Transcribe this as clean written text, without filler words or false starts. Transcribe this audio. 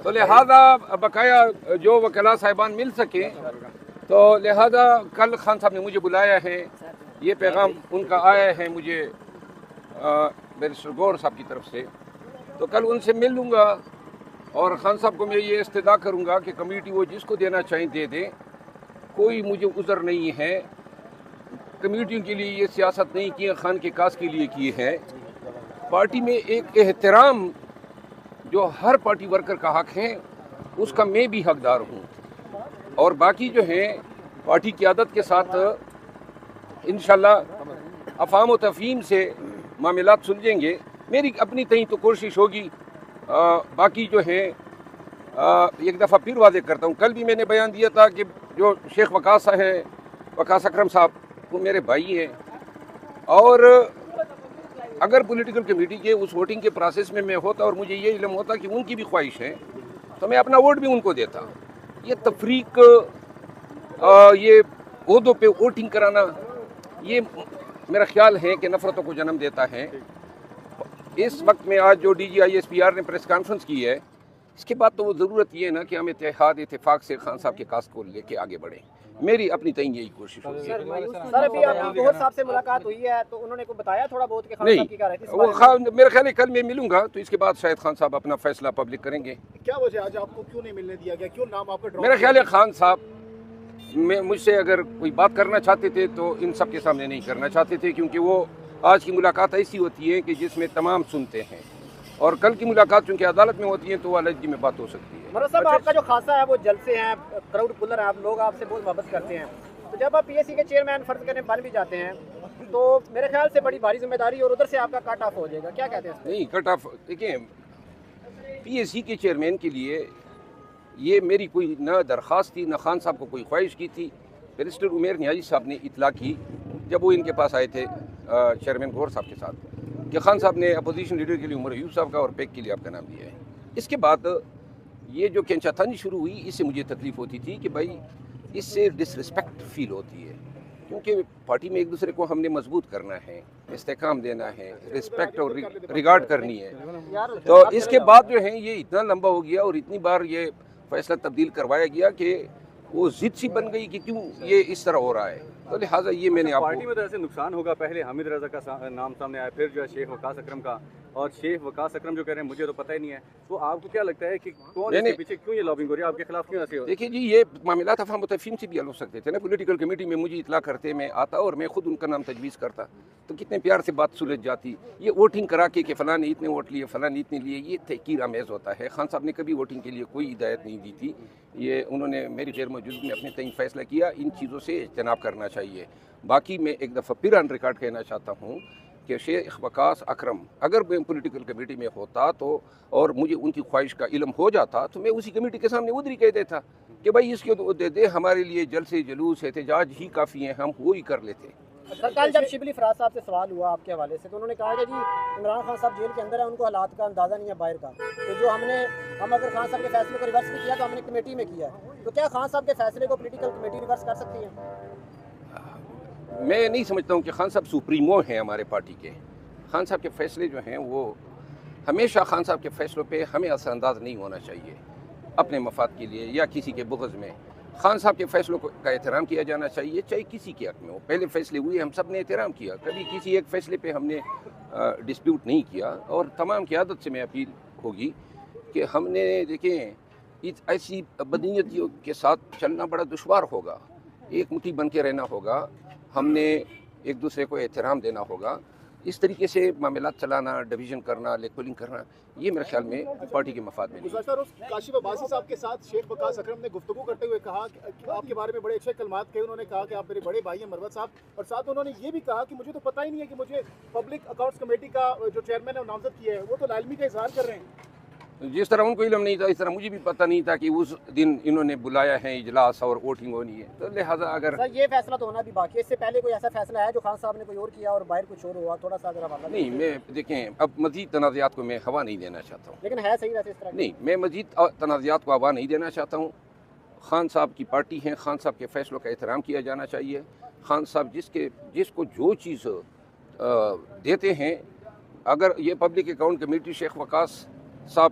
تو لہذا بقایا جو وکلا صاحبان مل سکیں، تو لہذا کل خان صاحب نے مجھے بلایا ہے، یہ پیغام ان کا آیا ہے مجھے بیرسٹر گور صاحب کی طرف سے، تو کل ان سے مل لوں گا اور خان صاحب کو میں یہ استدعا کروں گا کہ کمیٹی وہ جس کو دینا چاہیں دے دیں، کوئی مجھے عذر نہیں ہے، کمیٹیوں کے لیے یہ سیاست نہیں کی، خان کے کاس کے لیے کی ہے۔ پارٹی میں ایک احترام جو ہر پارٹی ورکر کا حق ہے، اس کا میں بھی حقدار ہوں، اور باقی جو ہیں پارٹی قیادت کے ساتھ انشاءاللہ افہام و تفہیم سے معاملات سلجھیں گے۔ میری اپنی تئیں تو کوشش ہوگی، باقی جو ہیں ایک دفعہ پھر واضح کرتا ہوں، کل بھی میں نے بیان دیا تھا کہ جو شیخ وقاص ہیں، وقاص اکرم صاحب، وہ میرے بھائی ہیں، اور اگر پولیٹیکل کمیٹی کے اس ووٹنگ کے پروسیس میں ہوتا اور مجھے یہ علم ہوتا کہ ان کی بھی خواہش ہے، تو میں اپنا ووٹ بھی ان کو دیتا۔ یہ تفریق، یہ عہدوں پہ ووٹنگ کرانا، یہ میرا خیال ہے کہ نفرتوں کو جنم دیتا ہے۔ اس وقت میں آج جو DGISPR نے پریس کانفرنس کی ہے، اس کے بعد تو وہ ضرورت یہ ہے نا کہ ہم اتفاق سے خان صاحب کے کاس کو لے کے آگے بڑھیں۔ میری اپنی تئیں یہی کوشش ہوگی۔ سر ابھی آپ کی گوہر صاحب سے ملاقات ہوئی ہے تو انہوں نے کو بتایا تھوڑا بہت کہ خان صاحب کی کیا رہتی ہے؟ نہیں، میرا خیال ہے کل میں ملوں گا تو اس کے بعد شاید خان صاحب اپنا فیصلہ پبلک کریں گے۔ کیا وجہ آج آپ کو کیوں نہیں ملنے دیا گیا؟ کیوں نام آپ کا ڈراپ؟ میرا خیال ہے خان صاحب مجھ سے اگر کوئی بات کرنا چاہتے تھے تو ان سب کے سامنے نہیں کرنا چاہتے تھے، کیونکہ وہ آج کی ملاقات ایسی ہوتی ہے کہ جس میں تمام سنتے ہیں، اور کل کی ملاقات چونکہ عدالت میں ہوتی ہے تو وہ علیحدگی میں بات ہو سکتی ہے۔ مرزا صاحب، آپ کا جو خاصہ ہے وہ جلسے ہیں، کراؤڈ پولر ہیں، آپ لوگ آپ سے بہت محبت کرتے ہیں، تو جب آپ PSC کے چیئرمین فرض کرنے بن بھی جاتے ہیں تو میرے خیال سے بڑی بھاری ذمہ داری اور ادھر سے آپ کا کٹ آف ہو جائے گا، کیا کہتے ہیں؟ نہیں، کٹ آف دیکھیں، PSC کے چیئرمین کے لیے یہ میری کوئی نہ درخواست تھی، نہ خان صاحب کو کوئی خواہش کی تھی۔ بیرسٹر عمیر نیازی صاحب نے اطلاع کی جب وہ ان کے پاس آئے تھے چیئرمین گور صاحب کے ساتھ کہ خان صاحب نے اپوزیشن لیڈر کے لیے عمر ایوب صاحب کا اور پیک کے لیے آپ کا نام دیا ہے۔ اس کے بعد یہ جو کینچا تھانی شروع ہوئی، اس سے مجھے تکلیف ہوتی تھی کہ بھائی اس سے ڈس رسپیکٹ فیل ہوتی ہے، کیونکہ پارٹی میں ایک دوسرے کو ہم نے مضبوط کرنا ہے، استحکام دینا ہے، رسپیکٹ اور ریگارڈ کرنی ہے۔ تو اس کے بعد جو ہے یہ اتنا لمبا ہو گیا اور اتنی بار یہ فیصلہ تبدیل کروایا گیا کہ وہ ضد سی بن گئی کہ کیوں یہ اس طرح ہو رہا ہے، تو لہٰذا یہ میں نے آپ پارٹی کو میں تو ایسے نقصان ہوگا، پہلے حامد رضا کا نام سامنے آیا، پھر جو ہے شیخ وقاص اکرم کا، اور شیخ وقاص اکرم جو کہہ رہے ہیں مجھے تو پتہ ہی نہیں ہے، تو آپ کو کیا لگتا ہے کہ کون اس کے پیچھے کیوں یہ لابنگ ہو رہی ہے، آپ کے خلاف کیوں ایسے ہو؟ دیکھیے جی، یہ معاملات افہام و تفہیم سے بھی حل ہو سکتے تھے نا۔ پولیٹیکل کمیٹی میں مجھے اطلاع کرتے، میں آتا اور میں خود ان کا نام تجویز کرتا تو کتنے پیار سے بات سلجھ جاتی۔ یہ ووٹنگ کرا کے کہ فلاں نے اتنے ووٹ لیے، فلاں نے اتنے لیے، یہ تحقیر آمیز ہوتا ہے۔ خان صاحب نے کبھی ووٹنگ کے لیے کوئی ہدایت نہیں دی تھی، یہ انہوں نے میری غیر موجودگی میں اپنے تعین فیصلہ کیا۔ ان چیزوں سے اجتناب کرنا چاہیے۔ باقی میں ایک دفعہ پھر آن ریکارڈ کہنا چاہتا ہوں کہ شیخ وقاص اکرم اگر میں پولیٹیکل کمیٹی میں ہوتا تو اور مجھے ان کی خواہش کا علم ہو جاتا تو میں اسی کمیٹی کے سامنے ادھر ہی کہہ دیتا کہ بھائی اس کو دے دے، ہمارے لیے جلسے جلوس احتجاج ہی کافی ہیں، ہم وہی کر لیتے۔ کل جب شبلی فراز صاحب سے سوال ہوا آپ کے حوالے سے تو انہوں نے کہا کہ جی عمران خان صاحب جیل کے اندر ہیں، ان کو حالات کا اندازہ نہیں ہے باہر کا، تو جو ہم اگر خان صاحب کے فیصلے کو ریورس بھی کیا تو ہم نے کمیٹی میں کیا ہے، تو کیا خان صاحب کے فیصلے کو پولیٹیکل کمیٹی ریورس کر سکتی ہے؟ میں نہیں سمجھتا ہوں کہ خان صاحب سپریمو ہیں ہمارے پارٹی کے۔ خان صاحب کے فیصلے جو ہیں وہ ہمیشہ، خان صاحب کے فیصلوں پہ ہمیں اثر انداز نہیں ہونا چاہیے اپنے مفاد کے لیے یا کسی کے بغض میں۔ خان صاحب کے فیصلوں کا احترام کیا جانا چاہیے، چاہے کسی کے حق میں ہو۔ پہلے فیصلے ہوئے، ہم سب نے احترام کیا، کبھی کسی ایک فیصلے پہ ہم نے ڈسپیوٹ نہیں کیا، اور تمام قیادت سے میں اپیل ہوگی کہ ہم نے دیکھیں ایسی بدنیتیوں کے ساتھ چلنا بڑا دشوار ہوگا، ایک مٹھی بن کے رہنا ہوگا، ہم نے ایک دوسرے کو احترام دینا ہوگا۔ اس طریقے سے معاملات چلانا، ڈویژن کرنا، لیگ پولنگ کرنا، یہ میرے خیال میں پارٹی کے مفاد میں نہیں۔ گزشتہ روز کاشف عباسی صاحب کے ساتھ شیخ وقاص اکرم نے گفتگو کرتے ہوئے کہا کہ آپ کے بارے میں بڑے اچھے کلمات کہے، انہوں نے کہا کہ آپ میرے بڑے بھائی ہیں مروت صاحب، اور ساتھ انہوں نے یہ بھی کہا کہ مجھے تو پتہ ہی نہیں ہے کہ مجھے پبلک اکاؤنٹس کمیٹی کا جو چیئرمین ہے نامزد کیا ہے، وہ تو لالمی کا اظہار کر رہے ہیں۔ جس طرح ان کو علم نہیں تھا اس طرح مجھے بھی پتہ نہیں تھا کہ اس دن انہوں نے بلایا ہے اجلاس اور ووٹنگ ہونی ہے، تو لہٰذا اگر سر یہ فیصلہ تو ہونا بھی باقی ہے، اس سے پہلے کوئی ایسا فیصلہ ہے جو خان صاحب نے کوئی اور کیا اور باہر کچھ اور ہوا، تھوڑا سا اگر آپ نہیں، میں دیکھیں اب مزید تنازعات کو میں ہوا نہیں دینا چاہتا ہوں۔ لیکن ہے صحیح ویسے اس طرح نہیں، میں مزید تنازعات کو ہوا نہیں دینا چاہتا ہوں۔ خان صاحب کی پارٹی ہیں، خان صاحب کے فیصلوں کا احترام کیا جانا چاہیے۔ خان صاحب جس کو جو چیز دیتے ہیں، اگر یہ پبلک اکاؤنٹ کمیٹی شیخ وقاص صاحب